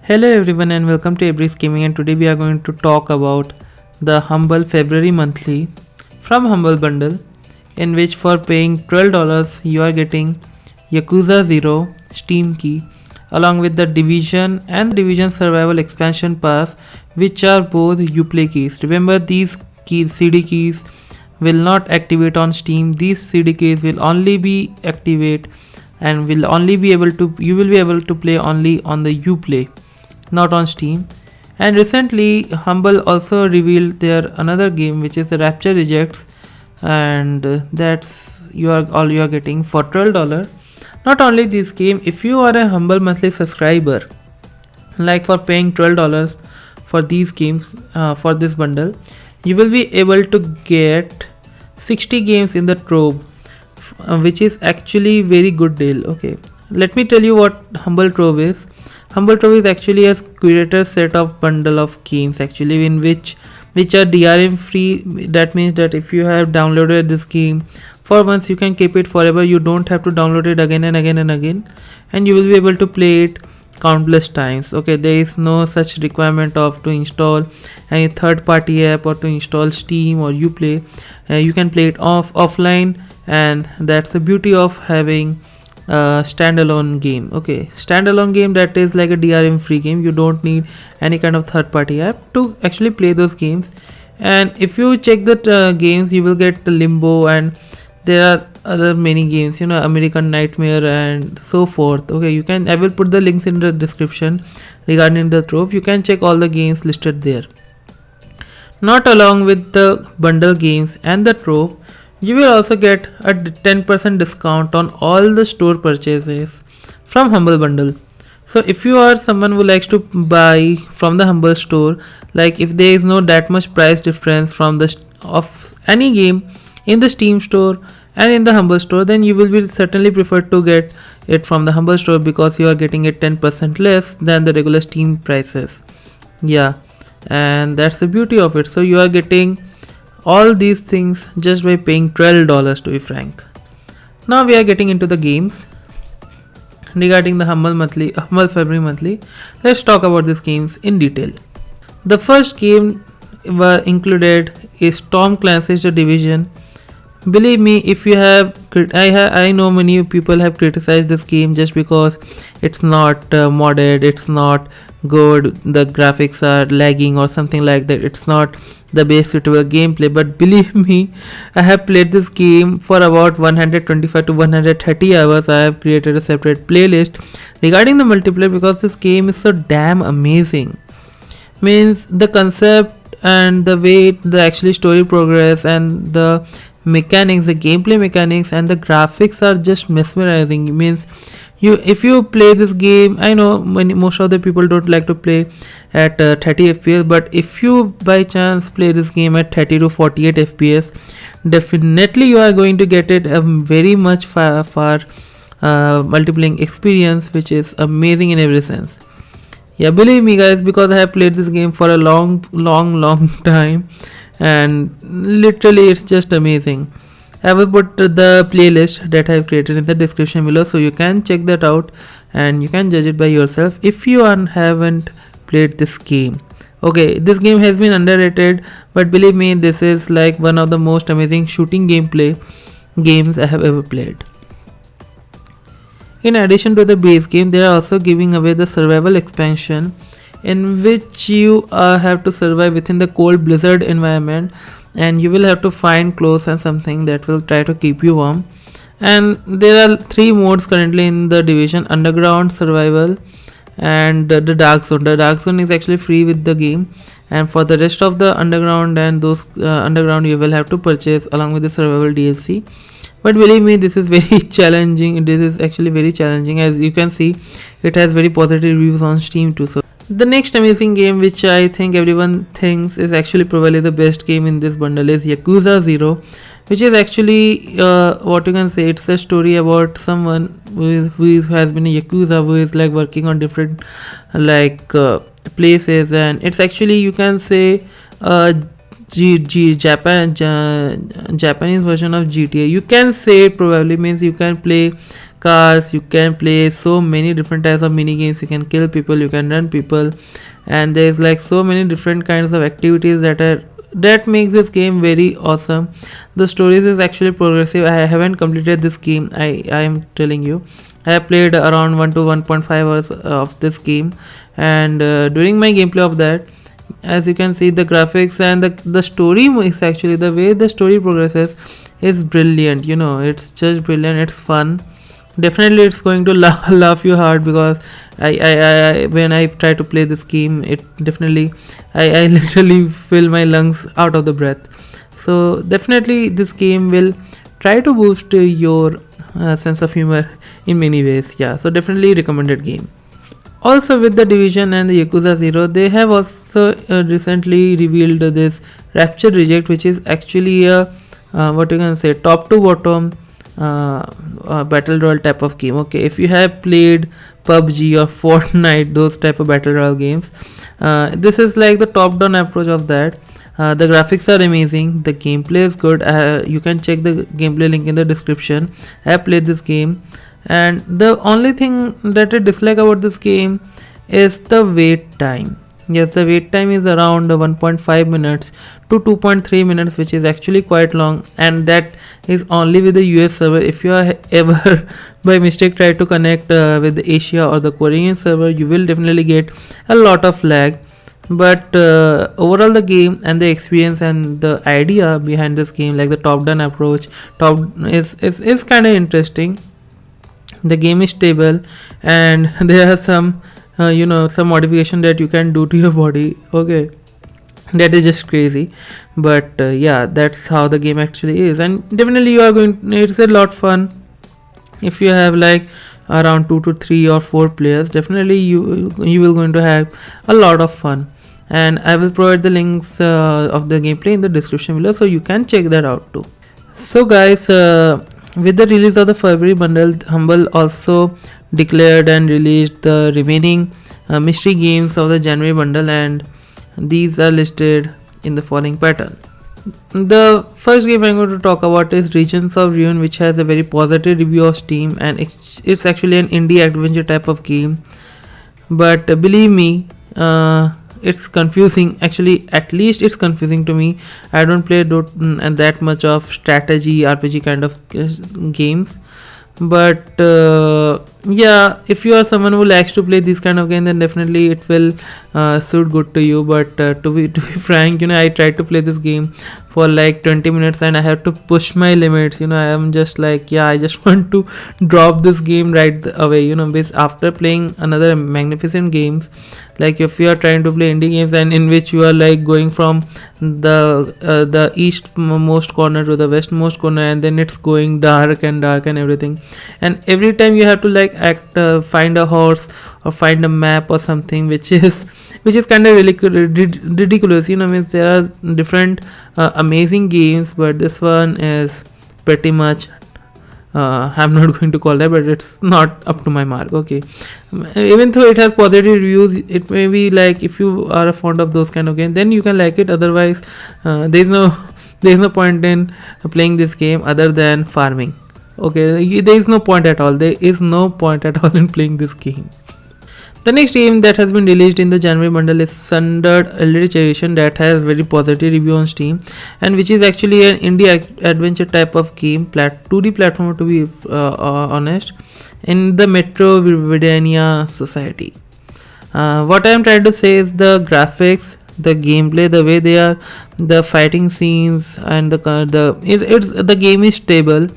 Hello everyone and welcome to Every Gaming, and today we are going to talk about the Humble February monthly from Humble Bundle, in which for paying $12 you are getting Yakuza Zero Steam Key along with the Division and the Division Survival Expansion Pass, which are both Uplay keys. Remember, these keys, CD keys, will not activate on Steam. These CD keys will only be activate and will only be able to play only on the Uplay, not on Steam. And recently Humble also revealed their another game, which is Rapture Rejects, and that's you are getting for $12. Not only this game, if you are a Humble monthly subscriber, like for paying $12 for these games, for this bundle, you will be able to get 60 games in the trove, which is actually very good deal. Okay, let me tell you what Humble Trove is. Humble Trove is actually a curator set of bundle of games actually, in which are DRM free. That means that if you have downloaded this game for once, you can keep it forever. You don't have to download it again and again and again, and you will be able to play it countless times. Okay, there is no such requirement of to install any third party app or to install Steam or Uplay. You can play it offline, and that's the beauty of having standalone game. Okay, standalone game that is like a DRM free game. You don't need any kind of third party app to actually play those games. And if you check the games, you will get the Limbo, and there are other many games, American Nightmare and so forth. Okay, I will put the links in the description regarding the trove. You can check all the games listed there. Not along with the bundle games and the trove, you will also get a 10% discount on all the store purchases from Humble Bundle. So if you are someone who likes to buy from the Humble store, like if there is no that much price difference from of any game in the Steam store and in the Humble store, then you will be certainly preferred to get it from the Humble store, because you are getting it 10% less than the regular Steam prices. Yeah, and that's the beauty of it. So you are getting all these things just by paying $12, to be frank. Now we are getting into the games. Regarding the Humble February monthly, let's talk about these games in detail. The first game included is Tom Clancy's The Division. Believe me, if you have, I know many people have criticized this game just because it's not modded, it's not good, the graphics are lagging or something like that, it's not the best suitable gameplay. But believe me, I have played this game for about 125 to 130 hours. I have created a separate playlist regarding the multiplayer because this game is so damn amazing. Means the concept and the way the actually story progress and the mechanics, the gameplay mechanics and the graphics are just mesmerizing. Means if you play this game, I know most of the people don't like to play at 30 fps, but if you by chance play this game at 30 to 48 fps, definitely you are going to get it a very much far multiplying experience, which is amazing in every sense. Yeah, believe me guys, because I have played this game for a long time, and literally it's just amazing. I will put the playlist that I have created in the description below, so you can check that out and you can judge it by yourself if you haven't played this game. Okay, this game has been underrated, but believe me, this is like one of the most amazing shooting gameplay games I have ever played. In addition to the base game, they are also giving away the survival expansion, in which you have to survive within the cold blizzard environment, and you will have to find clothes and something that will try to keep you warm. And there are 3 modes currently in the Division: Underground, Survival, and the Dark Zone. The Dark Zone is actually free with the game, and for the rest of the Underground and those Underground, you will have to purchase along with the Survival DLC. But believe me, this is very challenging. This is actually very challenging. As you can see, it has very positive reviews on Steam too. So the next amazing game, which I think everyone thinks is actually probably the best game in this bundle, is Yakuza Zero, which is actually what you can say, it's a story about someone who has been a Yakuza, who is like working on different places, and it's actually, you can say, Japanese version of GTA. You can say it probably, means you can play cars. You can play so many different types of mini games. You can kill people, you can run people, and there's like so many different kinds of activities that makes this game very awesome. The stories is actually progressive. I haven't completed this game, I am telling you. I have played around 1 to 1.5 hours of this game, and during my gameplay of that, as you can see, the graphics and the story is actually, the way the story progresses is brilliant. It's just brilliant. It's fun. Definitely it's going to laugh you hard, because I when I try to play this game, it definitely I literally fill my lungs out of the breath. So definitely this game will try to boost your sense of humor in many ways. Yeah, so definitely recommended game. Also, with the Division and the Yakuza Zero, they have also recently revealed this Rapture Reject, which is actually a what you can say, top to bottom battle royale type of game. Okay, if you have played PUBG or Fortnite, those type of battle royale games, this is like the top down approach of that. The graphics are amazing, the gameplay is good. You can check the gameplay link in the description. I have played this game, and the only thing that I dislike about this game is the wait time. Yes, the wait time is around 1.5 minutes to 2.3 minutes, which is actually quite long, and that is only with the US server. If you are ever by mistake try to connect with the Asia or the Korean server, you will definitely get a lot of lag. But overall, the game and the experience and the idea behind this game, like the top down approach, is kind of interesting. The game is stable, and there are some some modification that you can do to your body. Okay, that is just crazy, but yeah, that's how the game actually is, and definitely you are going, it's a lot fun. If you have like around 2 to 3 or 4 players, definitely you will going to have a lot of fun, and I will provide the links of the gameplay in the description below, so you can check that out too. So guys, with the release of the February bundle, Humble also declared and released the remaining mystery games of the January bundle, and these are listed in the following pattern. The first game I'm going to talk about is Regions of Ruin, which has a very positive review of Steam, and it's actually an indie adventure type of game. But believe me, it's confusing. Actually, at least it's confusing to me. I don't play that much of strategy RPG kind of games, but yeah, if you are someone who likes to play this kind of game, then definitely it will suit good to you. But to be frank, I tried to play this game for like 20 minutes and I have to push my limits. I am just like, yeah, I just want to drop this game right away. After playing another magnificent games, like if you are trying to play indie games and in which you are like going from the eastmost corner to the westmost corner, and then it's going dark and everything, and every time you have to like find a horse or find a map or something, which is kind of really ridiculous. Means there are different amazing games, but this one is pretty much I'm not going to call that, but it's not up to my mark. Okay, even though it has positive reviews, it may be like, if you are fond of those kind of games, then you can like it. Otherwise, there's no point in playing this game other than farming. Okay, there is no point at all. There is no point at all in playing this game. The next game that has been released in the January bundle is Sundered Eldritch Edition, that has very positive review on Steam, and which is actually an indie adventure type of game, 2D platformer to be honest, in the Metroidvania society. What I am trying to say is the graphics, the gameplay, the way they are, the fighting scenes, and the game is stable.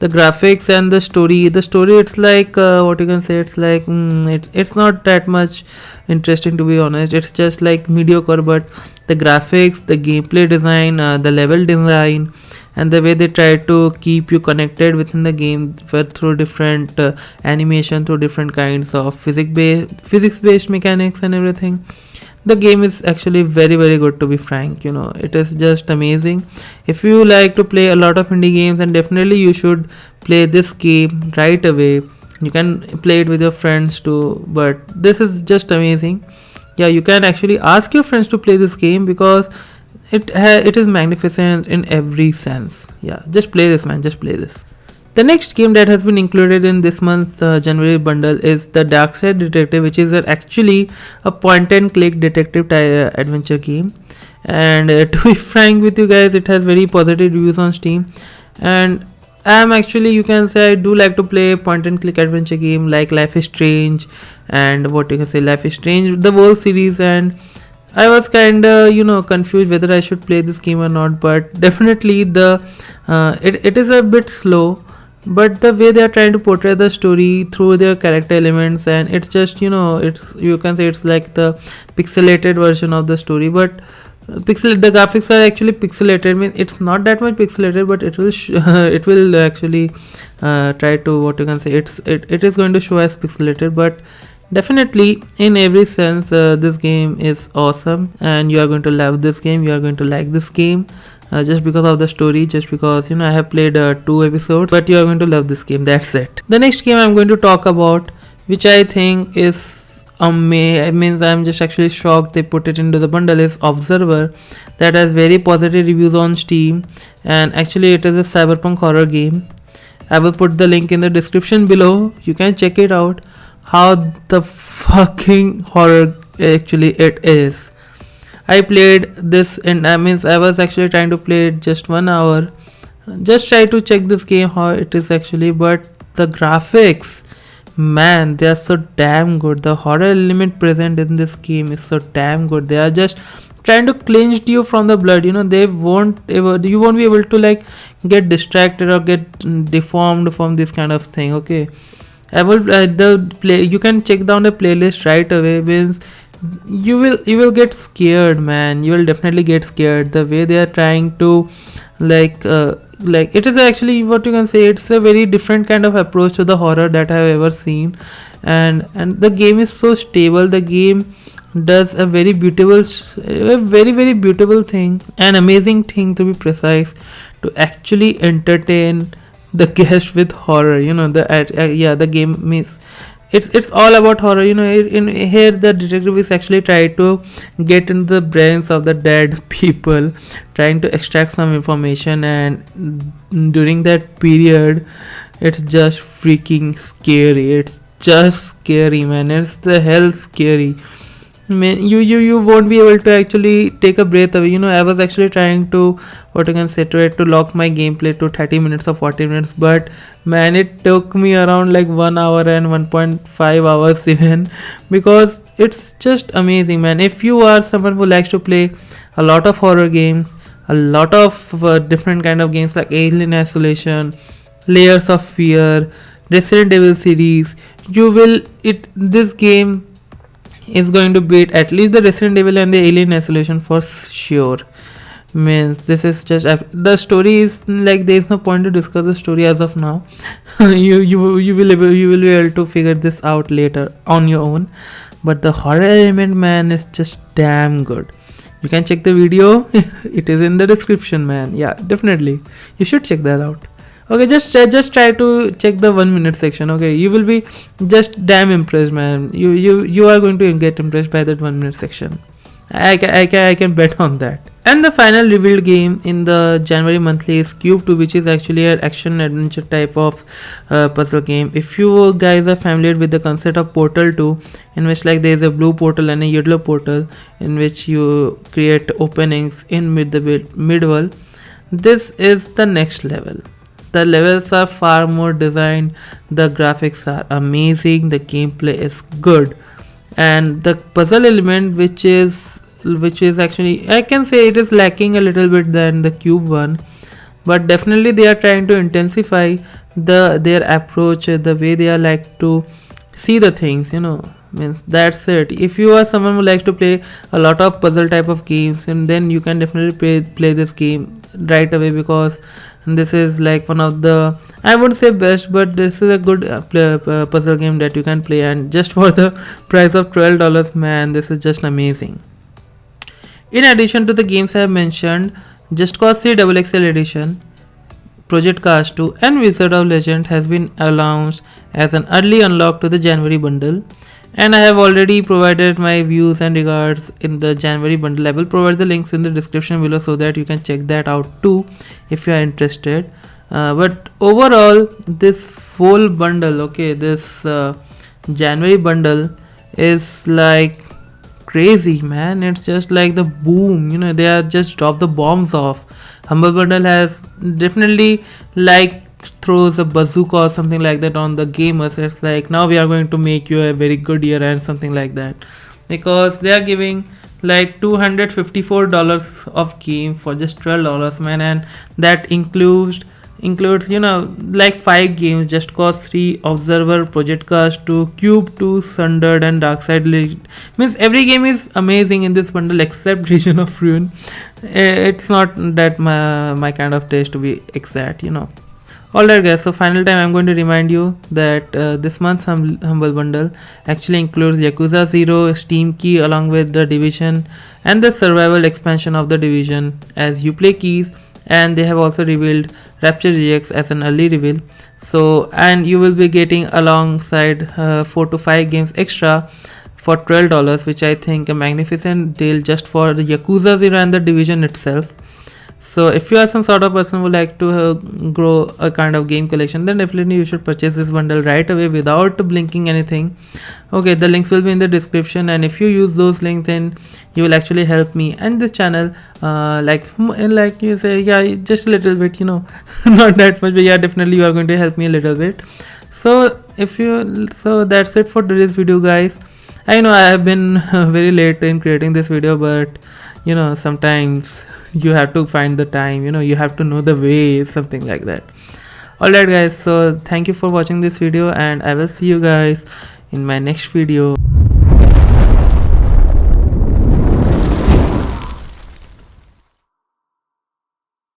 The graphics and the story, it's like what you can say, it's like it's not that much interesting, to be honest. It's just like mediocre, but the graphics, the gameplay design, the level design, and the way they try to keep you connected within the game through different animation, through different kinds of physics based mechanics and everything. The game is actually very, very good, to be frank. It is just amazing. If you like to play a lot of indie games, then definitely you should play this game right away. You can play it with your friends too, but this is just amazing. Yeah, you can actually ask your friends to play this game, because it is magnificent in every sense. Yeah, just play this, man, just play this. The next game that has been included in this month's January bundle is the Darkside Detective, which is actually a point and click detective adventure game. And to be frank with you guys, it has very positive reviews on Steam, and I'm actually, you can say, I do like to play point and click adventure game like Life is Strange and what you can say, Life is Strange, the whole series. And I was kinda confused whether I should play this game or not, but definitely it is a bit slow, but the way they are trying to portray the story through their character elements, and it's just it's, you can say, it's like the pixelated version of the story. But the graphics are actually pixelated, means it's not that much pixelated, but it will it will actually try to, what you can say, it is going to show as pixelated. But definitely in every sense, this game is awesome, and you are going to love this game, you are going to like this game, just because of the story, just because I have played 2 episodes, but you are going to love this game, that's it. The next game I'm going to talk about, which I think is means I'm just actually shocked they put it into the bundle, is Observer, that has very positive reviews on Steam, and actually it is a cyberpunk horror game. I will put the link in the description below, you can check it out, how the fucking horror actually it is. I played this, and I was actually trying to play it just 1 hour, just try to check this game how it is actually. But the graphics, man, they are so damn good. The horror element present in this game is so damn good. They are just trying to cleanse you from the blood. You won't be able to like get distracted or get deformed from this kind of thing. Okay, I will you can check down the playlist right away. Means you will get scared, man. You will definitely get scared. The way they are trying to like it is actually, what you can say, it's a very different kind of approach to the horror that I have ever seen. And the game is so stable. The game does a very beautiful very beautiful thing, an amazing thing to be precise, to actually entertain the guest with horror. The game is, it's all about horror. In here the detective is actually trying to get into the brains of the dead people, trying to extract some information, and during that period it's just freaking scary. It's just scary, man. It's the hell scary. Man, you won't be able to actually take a breath away. I was actually trying to, what I can say, try to lock my gameplay to 30 minutes or 40 minutes, but man, it took me around like 1 hour and 1.5 hours even, because it's just amazing, man. If you are someone who likes to play a lot of horror games, a lot of different kind of games like Alien Isolation, Layers of Fear, Resident Evil series, this game is going to beat at least the Resident Evil and the Alien Isolation for sure. Means this is just, the story is like, there is no point to discuss the story as of now. you will be able to figure this out later on your own. But the horror element, man, is just damn good. You can check the video. It is in the description, man. Yeah, definitely you should check that out. Okay, just try to check the 1 minute section. Okay, you will be just damn impressed, man. You are going to get impressed by that 1 minute section. I can bet on that. And the final revealed game in the January monthly is Cube 2, which is actually an action adventure type of puzzle game. If you guys are familiar with the concept of Portal 2, in which like there is a blue portal and a yellow portal, in which you create openings in mid-world, this is the next level. The levels are far more designed, the graphics are amazing, the gameplay is good, and the puzzle element, which is actually, I can say, it is lacking a little bit than the Cube one, but definitely they are trying to intensify their approach, the way they are like to see the things. Means that's it. If you are someone who likes to play a lot of puzzle type of games, and then you can definitely play this game right away, because this is like one of the, I would say best, but this is a good puzzle game that you can play, and just for the price of $12, man, this is just amazing. In addition to the games I have mentioned, Just Cause 3 XXL Edition, Project Cars 2 and Wizard of Legend has been announced as an early unlock to the January bundle, and I have already provided my views and regards in the January bundle. I will provide the links in the description below so that you can check that out too if you are interested. But overall, this full bundle, okay, this January bundle is like crazy, man. It's just like the boom, they are just drop the bombs off. Humble bundle has definitely like throws a bazooka or something like that on the gamers. It's like, now we are going to make you a very good year and something like that, because they are giving like $254 of game for just $12, man. And that includes like 5 games, just cause 3 observer, project cast 2, cube 2, sundered, and darkside means every game is amazing in this bundle except region of ruin. It's not that my kind of taste, to be exact. Alright guys, so final time I'm going to remind you that this month's Humble Bundle actually includes Yakuza Zero, Steam Key along with the Division and the Survival expansion of the Division as Uplay keys, and they have also revealed Rapture Rejects as an early reveal. So, and you will be getting alongside 4 to 5 games extra for $12, which I think a magnificent deal just for the Yakuza Zero and the Division itself. So if you are some sort of person who would like to grow a kind of game collection, then definitely you should purchase this bundle right away without blinking anything. Okay, the links will be in the description, and if you use those links, then you will actually help me and this channel, like you say, yeah, just a little bit, not that much, but yeah, definitely you are going to help me a little bit. So that's it for today's video, guys. I know I have been very late in creating this video, but sometimes you have to find the time, you have to know the way, something like that. Alright guys, so thank you for watching this video, and I will see you guys in my next video.